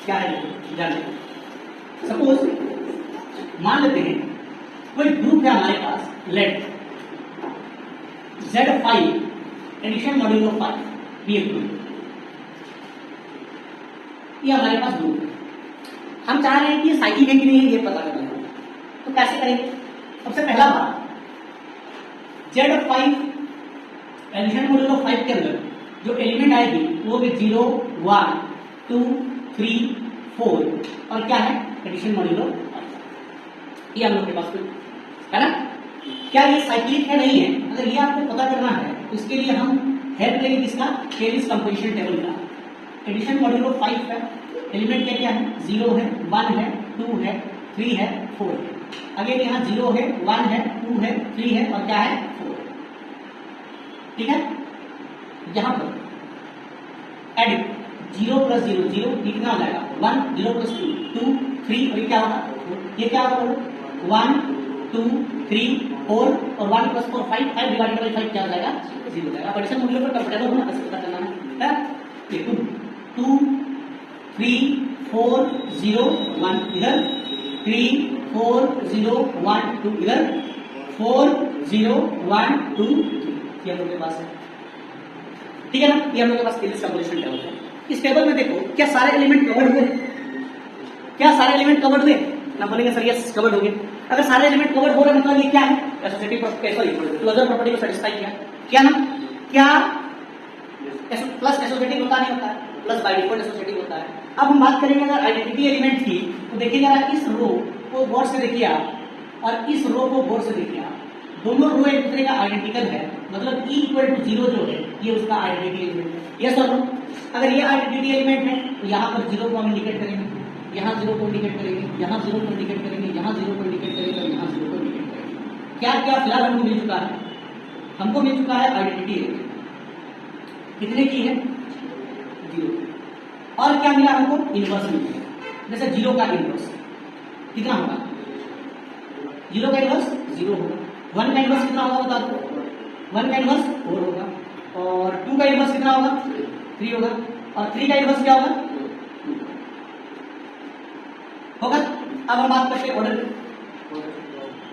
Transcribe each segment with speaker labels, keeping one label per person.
Speaker 1: क्या है जाने। सपोज मान लेते हैं कोई ग्रुप है हमारे पास, लेट Z5 एडिशन मॉड्यूलो 5 ये ग्रुप, ये हमारे पास ग्रुप है। हम चाह रहे हैं कि ये साइक्लिक है कि नहीं है ये पता करना है, तो कैसे करेंगे? सबसे पहला बात, Z5 एडिशन मॉड्यूलो 5 के अंदर जो एलिमेंट आएगी वो होगी 0 1 2 3 4 और क्या है एडिशन मॉड्यूलो 5। ये हम लोग के पास है ना। क्या ये साइक्लिक है नहीं है, अगर ये आपको पता करना है तो इसके लिए हम हेल्प लेंगे किसका, केरिस कंपोजिशन टेबल का। एडिशन मॉड्यूलो 5 है, एलिमेंट क्या क्या है, 0 है 1 है 2 है 3 है 4 है। अगेन यहाँ 0 है 1 है 2 है 3 है और क्या है 4 है। ठीक है, यहां पर एडिट 0 + 0 0 कितना हो जाएगा 1 0 + 2 2 3 और ये क्या होगा, ये क्या होगा 1 2 3 4 और 1 + 4 5 5 डिवाइडेड बाय 5 क्या हो जाएगा 0 हो जाएगा। एडिशन मॉड्यूलो पर कंफर्टेबल होना कैसे पता करना है, ये 2 3 4 0 1 इधर 3 4 0 1 2 इधर 4 0 1 2 3 ये हम लोग के पास है। ठीक है ना, ये हम लोग के पास केरिस कंपोजिशन टेबल है। इस टेबल में देखो क्या सारे एलिमेंट कवर्ड हुए, क्या सारे एलिमेंट कवर्ड हुए ना, बोलेंगे सर यस कवर्ड हो गए। अगर सारे एलिमेंट कवर्ड हो रहे मतलब ये क्या है, एसोसिएटिव क्लोजर प्रॉपर्टी को सेटिस्फाई किया, क्या ना, क्या प्लस एसोसिएटिव होता नहीं होता है, प्लस बाय डिफॉल्ट एसोसिएटिव होता है। अब हम बात करेंगे अगर आइडेंटिटी एलिमेंट की, तो देखिए जरा इस रो को गौर से देखिए आप और इस रो को गौर से देखिए आप, दोनों रो एक दूसरे का आइडेंटिकल है, मतलब E = 0 जो है ये उसका आइडेंटिटी एलिमेंट है। यस और नो, अगर ये आइडेंटिटी एलिमेंट है तो यहाँ पर 0 को हम इंडिकेट करेंगे, यहाँ 0 को इंडिकेट करेंगे, यहाँ 0 को इंडिकेट करेंगे, यहाँ 0 को इंडिकेट करेंगे और यहाँ 0 को इंडिकेट करेंगे। क्या क्या फिलहाल हमको मिल चुका है, हमको मिल चुका है आइडेंटिटी एलिमेंट कितने की है 0, और क्या मिला हमको इनवर्स मिल गया। जैसे 0 का इनवर्स कितना होगा, 0 का इनवर्स 0 होगा, 1 का इनवर्स कितना होगा बता दो, 1 का इनवर्स 4 होगा, और 2 का इनवर्स कितना होगा 3 होगा, और 3 का इनवर्स क्या होगा होगा। अब हम बात करते हैं ऑर्डर की,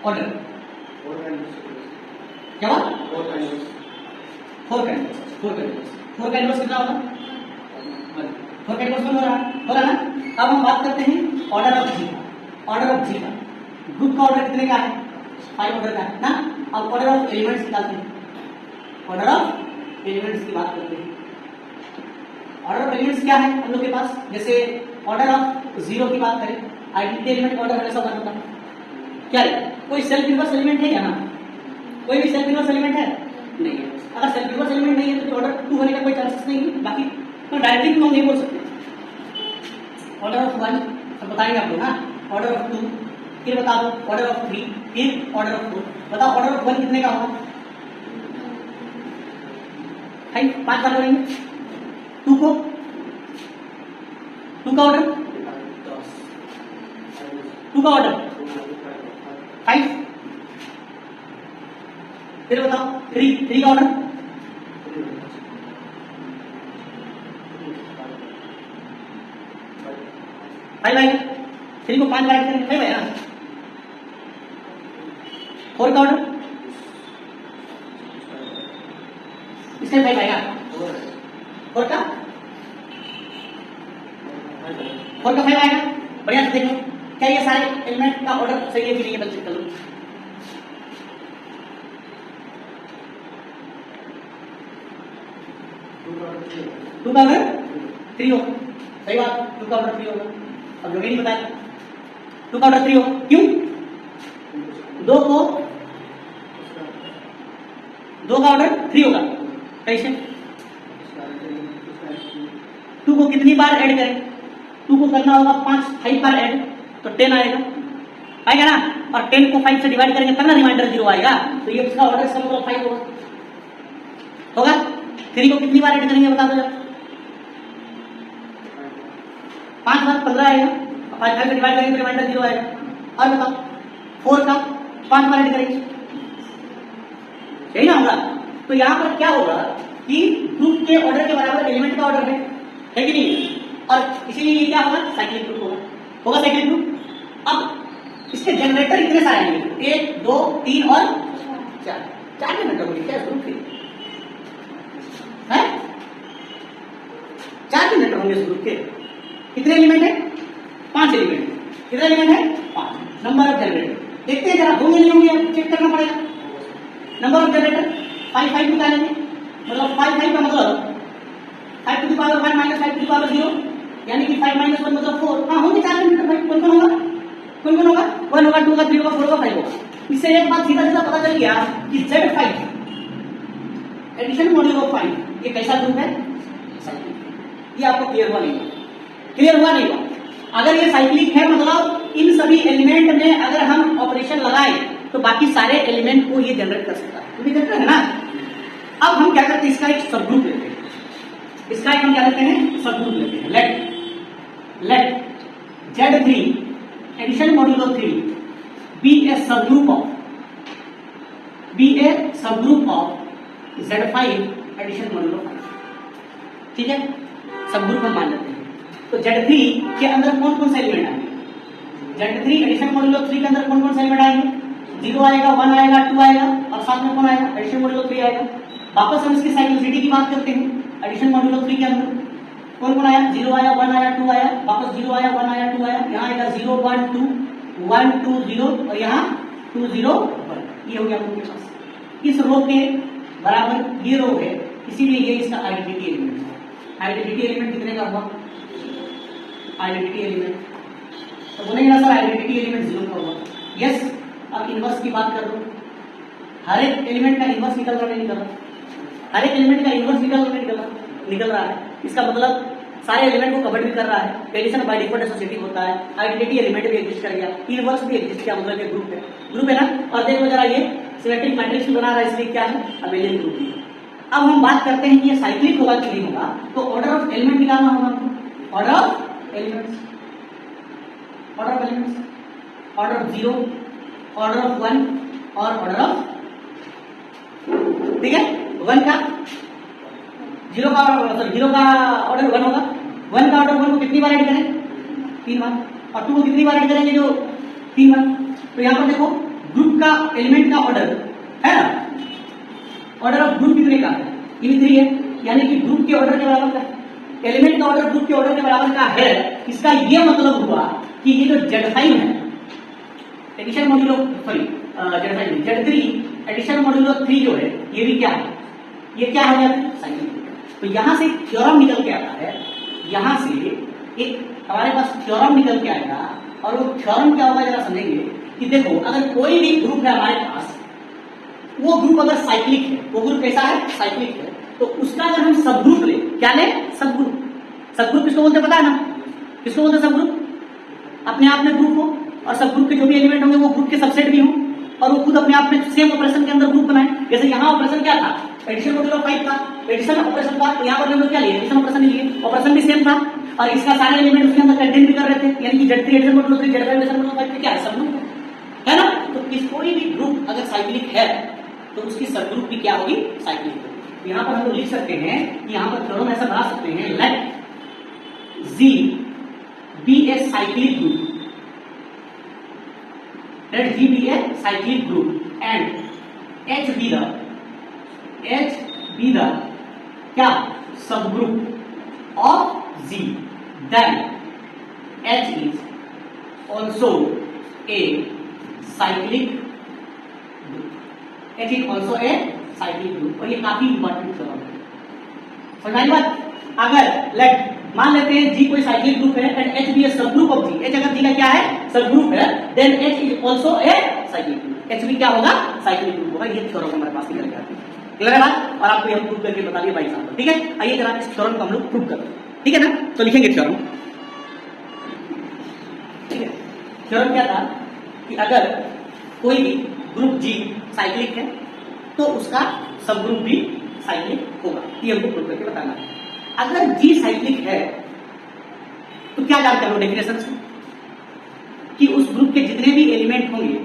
Speaker 1: ऑर्डर क्या बात 4 का इनवर्स 4 का इनवर्स कितना होगा 4 का इनवर्स हो रहा है ना। अब हम बात करते हैं ऑर्डर ऑफ जी का, ऑर्डर ऑफ जी का ग्रुप का ऑर्डर कितने का है 5 ऑर्डर का है ना। अब ऑर्डर ऑफ एलिमेंट्स निकालते हैं, ऑर्डर ऑफ एलिमेंट्स की बात करते हैं। ऑर्डर ऑफ एलिमेंट्स क्या है हम लोग के पास, जैसे ऑर्डर ऑफ 0 की बात करें, आइडेंटिटी एलिमेंट का ऑर्डर हमेशा 1 होता है। क्या है, कोई सेल्फ इनवर्स एलिमेंट है यहाँ, कोई भी सेल्फ इनवर्स एलिमेंट है नहीं है। अगर सेल्फ इनवर्स एलिमेंट नहीं है तो ऑर्डर 2 होने का कोई चांसेस नहीं है। बाकी तो डायरेक्टली हम नहीं बोल सकते। ऑर्डर ऑफ 1 सब बताएंगे आप लोग, हाँ, ऑर्डर ऑफ 2 फिर बता दो, ऑर्डर ऑफ 3 फिर ऑर्डर ऑफ 4 बताओ। ऑर्डर ऑफ 1 कितने का होगा 5 बार करेंगे। 2 का ऑर्डर 2 का ऑर्डर 5 फिर बताओ 3 का ऑर्डर 5 आएगा। 3 को 5 बार करेंगे 5 आएगा। 4 का ऑर्डर इसका 5 आएगा। 4 का 5 आएगा। बढ़िया से देखो क्या ये सारे एलिमेंट का ऑर्डर सही है कि नहीं है, बच्चे चलो 2 का ऑर्डर 3 होगा, सही बात 2 का ऑर्डर 3 होगा। अब जो नहीं बताया 2 का ऑर्डर 3 होगा, क्यों 2 का ऑर्डर 3 होगा, कैसे 2 को कितनी बार ऐड करें, 2 को करना होगा 5 बार ऐड तो 10 आएगा ना, और 10 को 5 से डिवाइड करेंगे तब ना रिमाइंडर 0 आएगा, तो ये इसका ऑर्डर इसका मतलब 5 होगा। 3 को कितनी बार ऐड करेंगे बता दो, 5 बार 15 आएगा, 5 से डिवाइड करेंगे तो रिमाइंडर 0 आएगा। और बताओ 4 का 5 बार ऐड करेंगे, यही ना होगा। तो यहाँ पर क्या होगा कि ग्रुप के ऑर्डर के बराबर एलिमेंट का ऑर्डर है कि नहीं, और इसीलिए ये क्या होगा, साइक्लिक ग्रुप होगा साइक्लिक ग्रुप। अब इसके जनरेटर इतने सारे आएंगे, 1 2 3 और 4 जनरेटर होंगे क्या ग्रुप के, हैं 4 जनरेटर होंगे इस ग्रुप के। कितने एलिमेंट है, 5 एलिमेंट। कितने एलिमेंट है, 5। नंबर ऑफ जनरेटर देखते हैं जरा, होंगे नहीं होंगे चेक करना पड़ेगा। नंबर ऑफ जनरेटर 5 5 निकालेंगे, मतलब 5 का मतलब 5 to the power 1 minus 5 to the power 0, यानी कि 5 minus 1 मतलब 4। हाँ होंगे 4 जनरेटर भाई, कौन कौन होगा, 1 होगा, 2 होगा, 3 होगा, 4 होगा, 5 होगा। इससे एक बात सीधा सीधा पता चल गया कि Z5 एडिशन मॉड्यूल ऑफ 5 ये कैसा ग्रुप है, ये आपको क्लियर हुआ नहीं हुआ, क्लियर हुआ नहीं हुआ। अगर ये साइक्लिक है मतलब इन सभी एलिमेंट में अगर हम ऑपरेशन लगाएं तो बाकी सारे एलिमेंट को ये जनरेट कर सकता है, तो जनरेट है ना। अब हम क्या करते हैं, इसका एक सब ग्रुप लेते हैं, इसका एक हम क्या लेते हैं, सब ग्रुप लेते हैं। Let Z3 addition module of 3 be a sub group of Z5 addition module of 5। ठीक है, सब ग्रुप हम मान लेते हैं। तो Z3 के अंदर कौन कौन से एलिमेंट आएंगे, Z3 एडिशन मॉड्यूल ऑफ 3 के अंदर कौन कौन से एलिमेंट आएंगे, 0 आएगा, 1 आएगा, 2 आएगा, और साथ में कौन आएगा, एडिशन मॉड्यूल ऑफ 3 आएगा। वापस हम इसकी साइक्लिसिटी की बात करते हैं, एडिशन मॉड्यूल ऑफ 3 के अंदर कौन कौन आया, 0 आया, 1 आया, 2 आया, वापस 0 आया, 1 आया, 2 आया, यहाँ आएगा 0 1 2 1 2 0 और यहाँ 2 0 1। ये हो गया आपके पास। इस रो के बराबर ये रो है, इसीलिए ये इसका आइडेंटिटी एलिमेंट है। आइडेंटिटी एलिमेंट कितने का हुआ, आइडेंटिटी एलिमेंट तो बोलेंगे ना सर आइडेंटिटी एलिमेंट 0 का हुआ। यस, अब इनवर्स की बात कर लो, हर एक एलिमेंट का इनवर्स निकल रहा नहीं निकल रहा, हर एक एलिमेंट का इनवर्स निकल रहा है। इसका मतलब सारे एलिमेंट को कवर भी कर रहा है। एडिशन बाय डिफॉल्ट एसोसिएटिव होता है, आइडेंटिटी एलिमेंट भी एग्जिस्ट कर गया, इनवर्स भी एग्जिस्ट किया, मतलब ये ग्रुप है ना। और देखो जरा ये सिमेट्रिक मैट्रिक्स भी बना रहा है, इसलिए क्या है, अबेलियन ग्रुप है। अब हम बात करते हैं कि ये साइक्लिक होगा कि नहीं होगा, तो ऑर्डर ऑफ एलिमेंट निकालना होगा हमको। Order of elements, order of 0, order of 1 और ऑर्डर ऑफ, ठीक है, 1 का 0 का ऑर्डर 1 होगा, 1 का ऑर्डर 1 को कितनी बार ऐड करें, 3 बार, और 2 को कितनी बार ऐड करेंगे, जो 3 बार। तो यहाँ पर देखो ग्रुप का एलिमेंट का ऑर्डर है ना, ऑर्डर ऑफ ग्रुप कितने का है, ये भी 3 है, यानी कि ग्रुप के ऑर्डर के बराबर का, एलिमेंट का ऑर्डर ग्रुप के ऑर्डर के बराबर का है। इसका ये मतलब हुआ कि ये जो Z5 है addition module of Z3 addition module of 3 जो है, ये भी क्या है, ये क्या हो गया, साइक्लिक। तो यहां से थ्योरम निकल के आता है, यहां से एक हमारे पास थ्योरम निकल के आएगा, और वो थ्योरम क्या होगा जरा समझेंगे कि देखो अगर कोई भी ग्रुप है हमारे पास, वो ग्रुप अगर साइक्लिक है, वो ग्रुप कैसा है, साइक्लिक है, तो उसका अगर हम सब ग्रुप ले, क्या ले, सब ग्रुप। सब ग्रुप किसको बोलते पता है ना, किसको बोलते सब ग्रुप, अपने आप में ग्रुप हो और सब ग्रुप के जो भी एलिमेंट होंगे वो ग्रुप के सबसेट भी हो, और वो खुद अपने आप में सेम ऑपरेशन के अंदर ग्रुप बनाए। जैसे यहाँ ऑपरेशन क्या था, एडिशन मॉड्यूल ऑफ 5 था, एडिशन ऑपरेशन था, तो यहाँ पर हम लोग क्या लिए, एडिशन ऑपरेशन लिए, ऑपरेशन भी सेम था, और इसका सारे एलिमेंट उसके अंदर कंटेंट भी कर रहे थे, यानी कि Z3 addition module of 3 Z5 addition module of 5 क्या है, सब ग्रुप है ना। तो कोई भी ग्रुप अगर साइक्लिक है तो उसकी सब ग्रुप भी क्या होगी, साइक्लिक होगी। यहाँ पर हम लोग लिख सकते हैं कि यहाँ पर थ्योरम ऐसा बना सकते हैं, late Z be a cyclic group, let G be a cyclic group and H be the क्या, subgroup of Z, then H is also a cyclic group, H is also a cyclic group। और ये काफी important theorem है, समझ आई बात। अगर late मान लेते हैं G कोई साइक्लिक ग्रुप है एंड H भी सब ग्रुप ऑफ G, H अगर G का क्या है, सब ग्रुप है, then H is also a cyclic group, H भी क्या होगा, साइक्लिक ग्रुप होगा। ये थ्योरम हमारे पास निकल गया, क्लियर है बात, और आपको हम प्रूव करके बता दिया बाई एग्जांपल, ठीक है। आइए जरा इस थ्योरम को हम लोग प्रूव करते हैं, ठीक है ना। तो लिखेंगे थ्योरम, ठीक है। थ्योरम क्या था कि अगर कोई भी ग्रुप G साइक्लिक है तो उसका सब ग्रुप भी साइक्लिक होगा, ये हमको प्रूव करके बताना है। अगर G साइक्लिक है तो क्या जानते हो डेफिनेशन से, कि उस ग्रुप के जितने भी एलिमेंट होंगे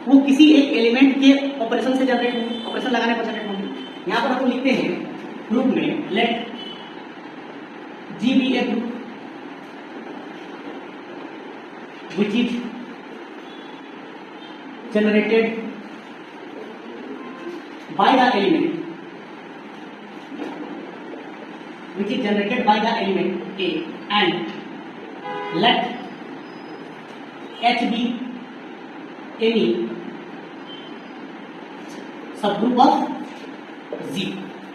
Speaker 1: वो किसी एक एलिमेंट के ऑपरेशन से जनरेट होंगे, ऑपरेशन लगाने पर जनरेट होंगे। यहां पर हम लिखते हैं ग्रुप में let G be a group, which is generated by the element, which is generated by the element A, and let H be any subgroup of G।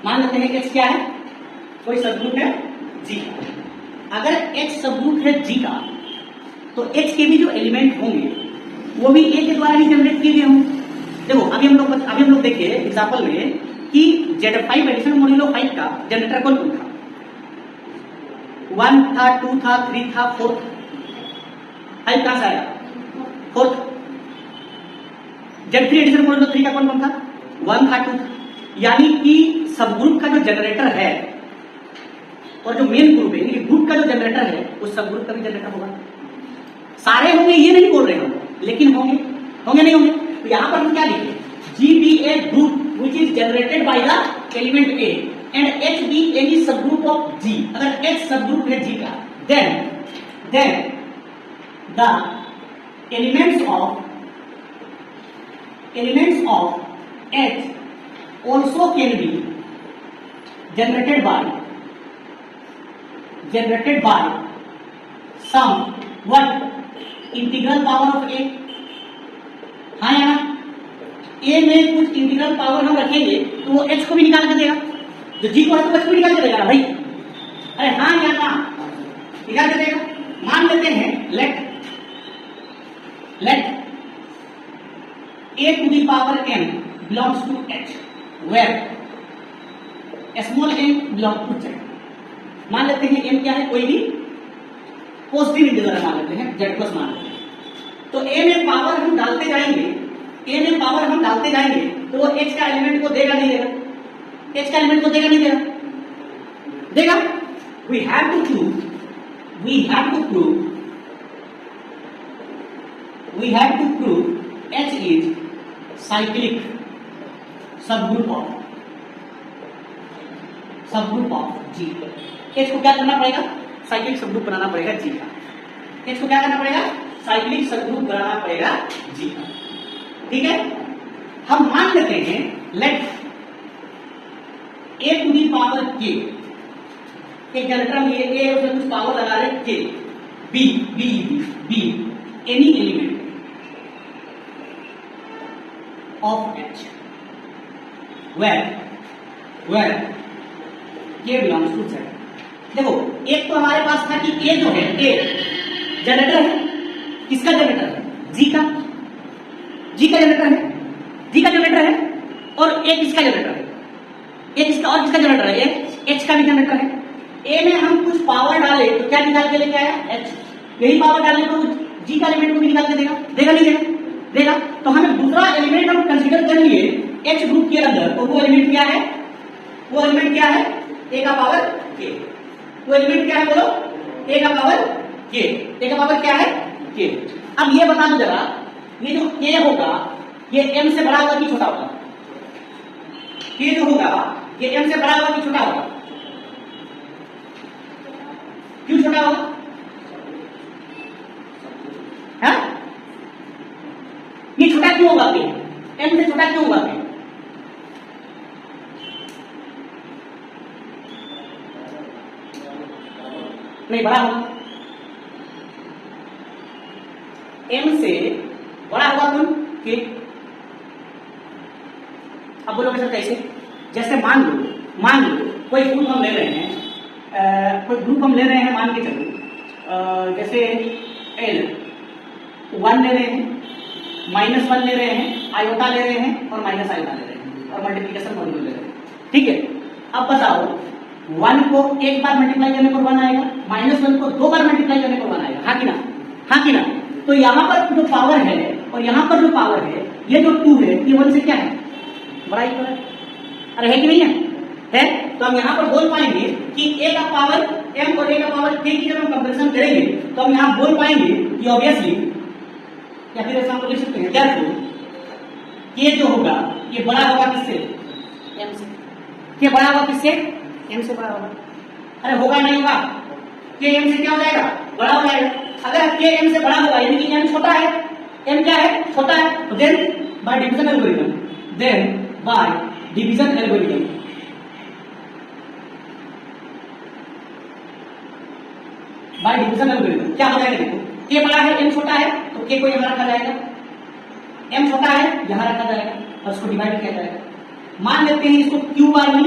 Speaker 1: मान लेते हैं H क्या है, कोई सबग्रुप है G का। अगर H सबग्रुप है G का तो H के भी जो एलिमेंट होंगे वो भी A के द्वारा ही जनरेट किए गए होंगे। देखो अभी हम लोग देखिए एग्जांपल में कि Z5 एडिशन मोडुलो 5 का जनरेटर कौन कौन था, 1 था, 2 था, 3 था, 4 था। 5 कहां से आया, 4 था। Z3 एडिशन मोडुलो 3 का कौन कौन था, 1 था, 2 था। यानी कि सबग्रुप का जो जनरेटर है और जो मेन ग्रुप है, यानी ग्रुप का जो जनरेटर है उस सबग्रुप का भी जनरेटर होगा। सारे होंगे ये नहीं बोल रहे हम, लेकिन होंगे नहीं होंगे। तो यहां पर हम क्या लिखें, G be a group which is generated by the element A and H be any subgroup of G। अगर H सबग्रुप है G का, then the elements of H also can be generated by some what integral power of A। हाँ या ना, A में कुछ integral power हम रखेंगे तो वो H को भी निकाल के देगा, जो G को है तो H को भी निकाल के देगा ना भाई। अरे हाँ या ना, निकाल के देगा। मान लेते हैं let A to the power n belongs to H where small n belongs to Z। मान लेते हैं n क्या है, कोई भी पॉजिटिव इंटीजर मान लेते हैं, Z प्लस मान लेते हैं। तो A में पावर हम डालते जाएंगे तो वो H का एलिमेंट को देगा नहीं देगा, H का एलिमेंट को देगा नहीं देगा। we have to prove H is cyclic subgroup of G। H को क्या करना पड़ेगा, साइक्लिक सबग्रुप बनाना पड़ेगा G का। H को क्या करना पड़ेगा, साइक्लिक सबग्रुप बनाना पड़ेगा G का। ठीक है, हम मान लेते हैं let A to the power K, एक जनरेटर में A उसमें कुछ पावर लगा रहे K, B any element of H where K belongs to Z। देखो एक तो हमारे पास था कि A जो है, A जनरेटर है, किसका जनरेटर है, G का जनरेटर है, और एक किसका जनरेटर है, एक इसका और किसका जनरेटर है, एक H का भी जनरेटर है। A में हम कुछ पावर डाले तो क्या निकाल के लेके आया, H। यही पावर डालने तो G का एलिमेंट को भी निकाल के देगा नहीं देगा। तो हमें दूसरा एलिमेंट हम कंसीडर कर लिए H ग्रुप के अंदर, और वो एलिमेंट क्या है, A का पावर K। वो एलिमेंट क्या है बोलो, A का पावर K। A का पावर क्या है, K। अब ये बता दो जरा, ये जो K होगा ये M से बड़ा होगा कि छोटा होगा, K जो होगा ये M से बड़ा होगा कि छोटा होगा, क्यों छोटा होगा, है ये छोटा क्यों होगा, M से छोटा क्यों होगा, नहीं बड़ा होगा, M से बड़ा होगा कौन, K। अब बोलोगे सर कैसे, जैसे मान लो कोई ग्रुप हम ले रहे हैं, मान के चलो जैसे L 1 ले रहे हैं, -1 ले रहे हैं, आयोटा ले रहे हैं और माइनस आयोटा ले रहे हैं, और मल्टीप्लिकेशन मॉड्यूल ले रहे हैं। ठीक है, अब बताओ 1 को एक बार मल्टीप्लाई करने पर 1 आएगा, -1 को 2 बार मल्टीप्लाई करने पर 1 आएगा, हाँ कि ना। तो यहाँ पर जो पावर है और यहाँ पर जो पावर है, ये जो 2 है ये 1 से क्या है, बड़ा इक्वल है। अरे है कि नहीं है? तो हम यहाँ पर बोल पाएंगे कि A का पावर M और A का पावर K की जब हम कंपैरिजन करेंगे तो हम यहाँ बोल पाएंगे कि ऑब्वियसली, या फिर ऐसा हम लिख सकते हैं क्या, K जो होगा ये बड़ा होगा किससे, M से। K बड़ा होगा किससे, M से बड़ा होगा। अरे होगा नहीं होगा, K M से क्या हो जाएगा, बड़ा हो जाएगा। अगर k m से बड़ा होगा यानी कि m छोटा है, m क्या है, छोटा है, तो then by division algorithm, by division algorithm क्या हो जाएगा, देखो k बड़ा है m छोटा है तो k को यहां रखा जाएगा, m छोटा है यहां रखा जाएगा और उसको डिवाइड किया जाएगा। मान लेते हैं इसको q बार में,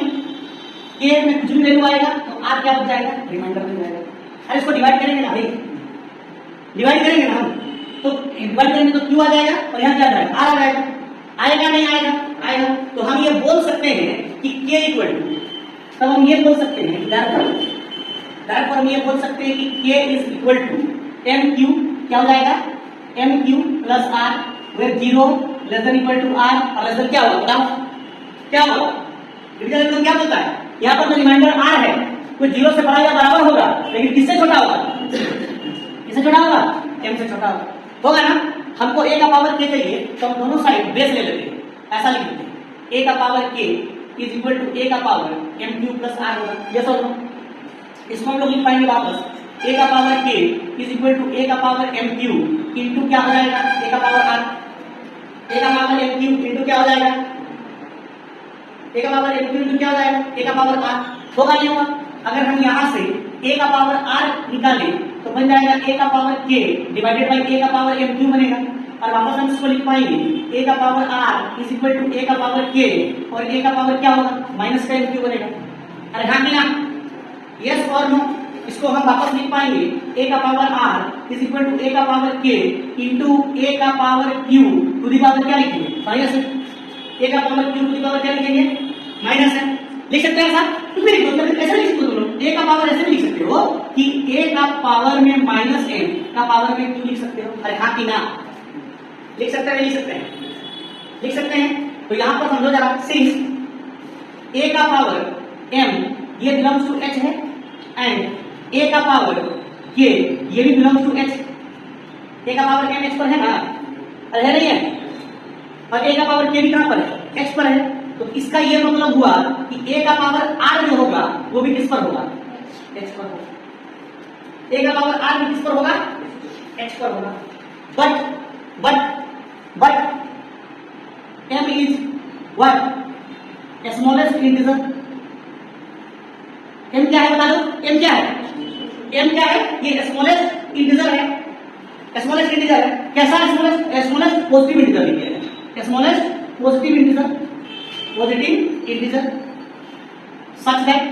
Speaker 1: k में कुछ भी वैल्यू आएगा तो r क्या बच जाएगा, रिमाइंडर बन जाएगा। अरे इसको डिवाइड करेंगे ना भाई, डिवाइड करेंगे ना हम, तो डिवाइड करेंगे तो q आ जाएगा और यहां क्या आ जाएगा, r आ जाएगा। आएगा नहीं आएगा, आएगा। तो हम ये बोल सकते हैं कि k इक्वल टू, तब हम ये बोल सकते हैं डायरेक्ट हम ये बोल सकते हैं कि k is equal to m q, क्या हो जाएगा, m q plus r, where 0 less than equal to r और लेस देन क्या होगा, बताओ क्या होगा, डिवीजन तो क्या बोलता है, यहाँ पर जो रिमाइंडर आर है कोई 0 से बड़ा या बराबर होगा, लेकिन किससे छोटा होगा, किससे छोटा होगा, m से छोटा होगा ना। हमको a का पावर k चाहिए तो हम दोनों साइड बेस ले लेते हैं, ऐसा लिख देते हैं a का power k is equal to a का power m q plus r होगा, यस और नो। इसको हम लोग लिख पाएंगे वापस, a का power k is equal to a का पावर m क्यू इंटू क्या हो जाएगा, a का पावर r, a का पावर m क्यू इंटू क्या हो जाएगा, a का पावर m क्यू इंटू क्या हो जाएगा, a का पावर r, होगा नहीं होगा। अगर हम यहाँ से a का पावर r निकालें तो बन जाएगा a का power k divided by a का पावर m क्यू बनेगा, और वापस हम इसको लिख पाएंगे a का power r is equal to a का पावर k और a का पावर क्या होगा, माइनस का m क्यू बनेगा। अरे हाँ कि ना, यस और नो। इसको हम वापस लिख पाएंगे a का power r is equal to a का पावर k इंटू a का power q to the power क्या लिखेंगे, माइनस है, a का power q to the power क्या लिखेंगे, माइनस है। लिख सकते हैं साहब, तो फिर ऐसे लिख सकते हो, a का पावर ऐसे भी लिख सकते हो कि a का पावर में माइनस m का पावर में q लिख सकते हो। अरे हाँ कि ना, लिख सकते हैं, लिख सकते हैं, लिख सकते हैं। तो यहां पर समझो जरा, सिंस a का पावर m ये बिलोंग्स टू h है एंड a का पावर k ये भी बिलोंग्स टू h, a का पावर m h पर है ना, अरे है नहीं है, और a का पावर k भी कहां पर है, h पर है। तो इसका ये मतलब हुआ कि a का पावर r जो होगा वो भी किस पर होगा, h पर होगा, a का पावर r भी किस पर होगा, h पर होगा। But m is what, smallest integer. m क्या है बता दो, m क्या है, m क्या है, ये स्मॉलेस्ट इंटीजर है, स्मॉलेस्ट इंटीजर है। कैसा स्मॉलेस्ट, स्मॉलेस्ट पॉजिटिव इंटीजर लिखिए, smallest positive integer, positive integer such that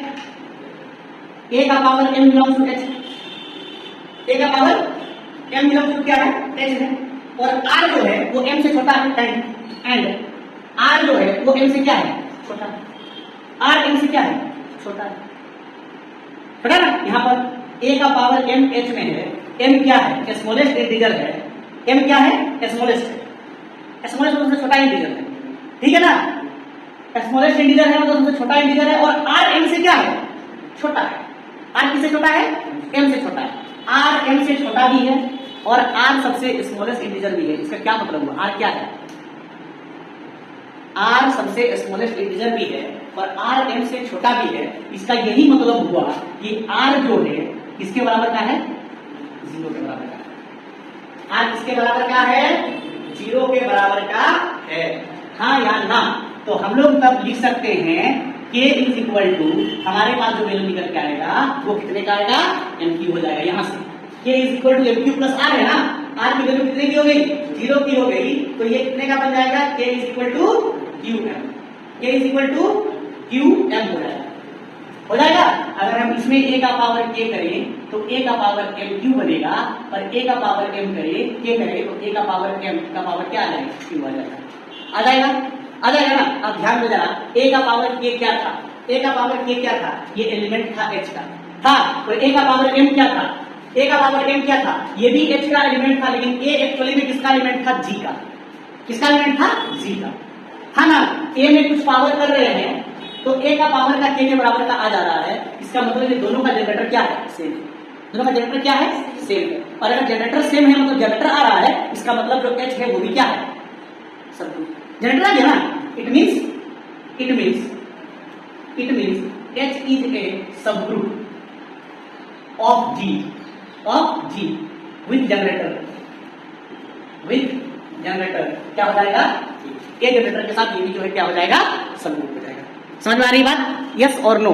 Speaker 1: a का power m belongs to h, a का पावर m बिलोंग्स टू क्या है, h है, और r जो है वो m से छोटा है एंड r जो है वो m से क्या है, छोटा है, r m से क्या है, छोटा है, छोटा ना। यहाँ पर a का पावर m h में है, m क्या है, स्मॉलेस्ट इंटीजर है, m क्या है, स्मॉलेस्ट है, स्मॉलेस्ट मतलब छोटा इंटीजर है, ठीक है ना, स्मॉलेस्ट इंटीजर है मतलब सबसे छोटा इंटीजर है, और r m से क्या है, छोटा है, r किससे छोटा है, m से छोटा है, r m से छोटा भी है और r सबसे स्मॉलेस्ट इंटीजर भी है। इसका क्या मतलब हुआ, r क्या है, r सबसे स्मॉलेस्ट इंटीजर भी है और r m से छोटा भी है। इसका यही मतलब हुआ कि r जो है किसके बराबर का है, 0 के बराबर का, r किसके बराबर का है, 0 के बराबर का है, हाँ या ना। तो हम लोग तब लिख सकते हैं k इज इक्वल टू, हमारे पास जो वैल्यू निकल के आएगा वो कितने का आएगा, m क्यू हो जाएगा। यहाँ से k is equal to m q plus r है ना, r की वैल्यू कितने की हो गई, 0 की हो गई, तो ये कितने का बन जाएगा, k is equal to qm, k is equal to qm हो जाएगा। अगर हम इसमें a का पावर k करें तो a का पावर m क्यू बनेगा, और a का पावर m करें k करें तो a का पावर m का पावर क्या आ जाएगा, q आ जाएगा, आ जाएगा, आ जाएगा ना। अब ध्यान में जरा, a का पावर k क्या था, a का पावर k क्या था, ये एलिमेंट था h का, था, और a का पावर m क्या था, a का पावर m क्या था, ये भी h का एलिमेंट था, लेकिन a एक्चुअली में किसका एलिमेंट था, g का, किसका एलिमेंट था, g का, था ना। a में कुछ पावर कर रहे हैं तो a का पावर का k के बराबर का आ जा रहा है, इसका मतलब ये दोनों का जनरेटर क्या है, सेम, दोनों का जनरेटर क्या है, सेम है। और अगर जनरेटर सेम है मतलब जनरेटर आ रहा है, इसका मतलब जो h है वो भी क्या है, सब जनरेटर आ गया ना। It means h is a subgroup of G, of G with generator, क्या हो जाएगा, ए जनरेटर के साथ ये भी जो है क्या हो जाएगा, समरूप हो जाएगा। समझ में आ रही बात, यस और नो?